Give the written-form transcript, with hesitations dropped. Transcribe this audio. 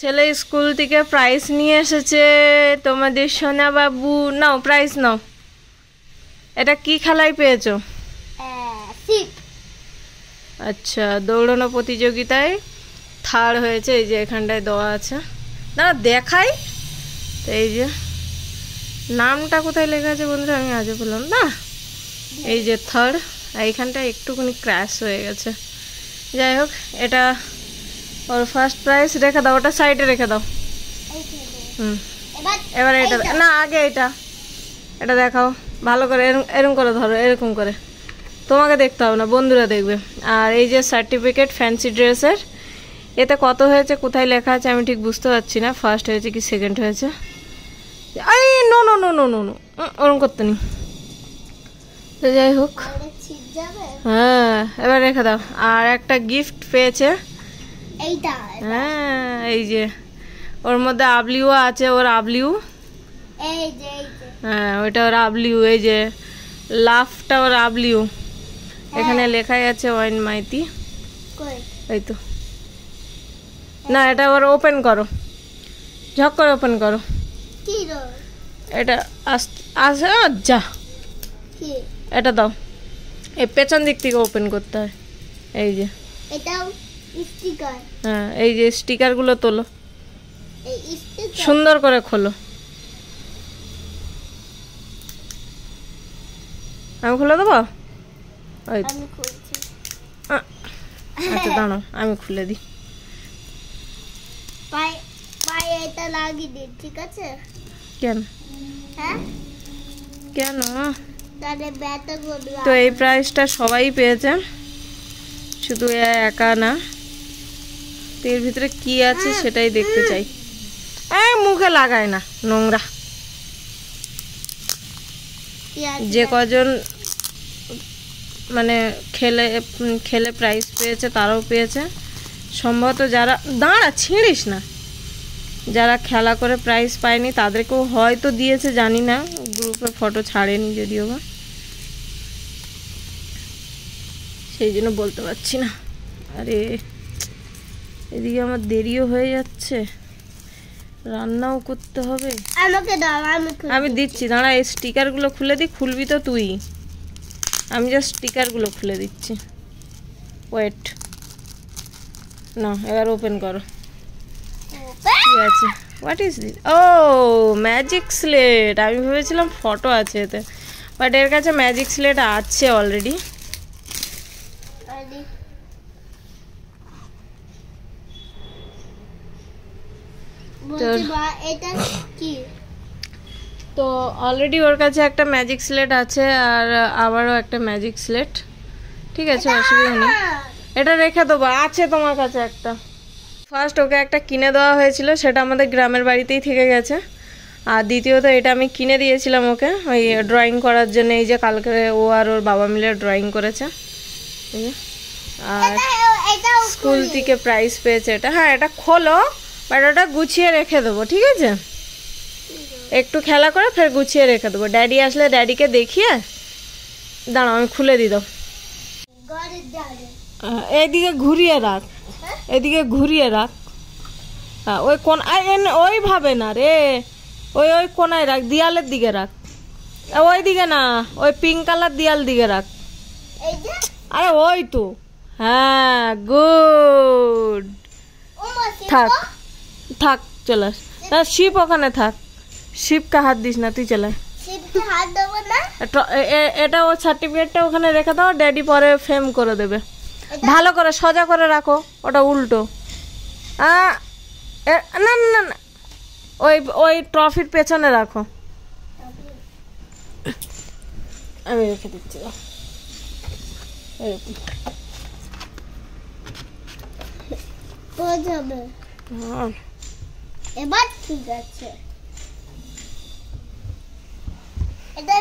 ছেলে স্কুল থেকে প্রাইজ নিয়ে এসেছে তোমাদের সোনা বাবু। নাও প্রাইজ নাও। এটা কি খেলায় পেয়েছো? আচ্ছা, দৌড়ানো প্রতিযোগিতায় থার্ড হয়েছে। এই যে এখানটায় দেওয়া আছে, না দেখাই তো। এই যে নামটা কোথায় লেখা আছে বন্ধুরা, আমি আজও বললাম না। এই যে থার্ড, এইখানটা একটুখানি ক্র্যাশ হয়ে গেছে। যাই হোক, এটা ওর ফার্স্ট প্রাইজ। রেখে দাও, ওটা সাইডে রেখে দাও। এবার এটা না, আগে এটা দেখাও ভালো করে। এরকম করে ধরো, এরকম করে। তোমাকে দেখতে হবে না, বন্ধুরা দেখবে। আর এই যে সার্টিফিকেট ফ্যান্সি ড্রেসের, এতে কত হয়েছে কোথায় লেখা আছে আমি ঠিক বুঝতে পারছি না। ফার্স্ট হয়েছে কি সেকেন্ড হয়েছে। এই no no no no no no, ওরকম করতে নি। তো যাই হোক, হ্যাঁ এবার রেখে দাও। আর একটা গিফট পেয়েছে। হ্যাঁ, এই যে ওর মধ্যে আবলিও আছে, ওর আবলিউ। হ্যাঁ, ওইটা ওর আবলিউ। এই যে লাফটা ওর আবলিউ। এখানে লেখাই আছে ওয়াইন মাইতি। এই তো না, এটা ওর ওপেন করো, ঝক করে ওপেন করো। এটা আসে যা, এটা দাও। এই পেছন দিক থেকে ওপেন করতে হয়। এই যে এটাও স্টিকার। হ্যাঁ, এই যে স্টিকারগুলো তোলো, সুন্দর করে খোলো। আমি খুলে দেবো? আচ্ছা দাঁড়াও, আমি খুলে দিই। পায়ে এটা লাগিয়ে দিই, ঠিক আছে? কেন? হ্যাঁ কেন? তাহলে ব্যথা করবে। তো এই প্রাইজটা সবাই পেয়েছে, শুধু একা না। তো এর ভিতরে কি আছে সেটাই দেখতে চাই। এই মুখে লাগায় না, নোংরা। যে কজন মানে খেলে প্রাইজ পেয়েছে তারাও পেয়েছে সম্ভবত। যারা দাঁড়া ছিঁড়িস না, যারা খেলা করে প্রাইজ পায়নি তাদেরকেও হয়তো দিয়েছে, জানি না। গ্রুপে ফটো ছাড়েনি যদিও বা, সেই জন্য বলতে পারছি না। আরে এদিকে আমার দেরিও হয়ে যাচ্ছে, রান্নাও করতে হবে। আমাকে দাও, আমি দিচ্ছি, দাঁড়া। এই স্টিকারগুলো খুলে দিই। খুলবি তো তুই? আমি জাস্ট স্টিকারগুলো খুলে দিচ্ছি, ওয়েট। না, এবার ওপেন করো। কি আছে? What is this? ও ম্যাজিক স্লেট। আমি ভেবেছিলাম ফটো আছে এতে, বাট এর কাছে ম্যাজিক স্লেট আছে অলরেডি। তো অলরেডি ওর কাছে একটা ম্যাজিক স্লেট আছে, আর আবারও একটা ম্যাজিক স্লেট। ঠিক আছে, অসুবিধা নেই। এটা রেখে দেবো, আছে তোমার কাছে একটা। ফার্স্ট ওকে একটা কিনে দেওয়া হয়েছিল, সেটা আমাদের গ্রামের বাড়িতেই থেকে গেছে। আর দ্বিতীয়ত এটা আমি কিনে দিয়েছিলাম ওকে ওই ড্রয়িং করার জন্য। এই যে কালকে ও আর ওর বাবা মিলে ড্রয়িং করেছে। আর স্কুল থেকে প্রাইজ পেয়েছে এটা। হ্যাঁ, এটা খোলো, বাট ওটা গুছিয়ে রেখে দেবো, ঠিক আছে? একটু খেলা করে ফের গুছিয়ে রেখে দেবো। ড্যাডি আসলে ড্যাডিকে দেখিয়ে দাঁড়াও, আমি খুলে দিই। দাও, এইদিকে ঘুরিয়ে রাখ, এদিকে ঘুরিয়ে রাখ। হ্যাঁ, ওই কোন ওইভাবে না রে, ওই কোনায় রাখ, দেয়ালের দিকে রাখ। ওই দিকে না, ওই পিঙ্ক কালার দেয়াল দিকে রাখ। আরে ওই তো, হ্যাঁ গুড। থাক থাক, চলে আস। শিপ ওখানে থাক, শিপকে হাত দিস না, তুই চলে। এটা ও সার্টিফিকেটটা ওখানে রেখে দাও, ড্যাডি পরে ফ্রেম করে দেবে। ভালো করে সোজা করে রাখো, ওটা উল্টো। না না না, ওই ট্রফির পেছনে রাখো। আমি রেখে দিচ্ছি। এবার ঠিক আছে। এটা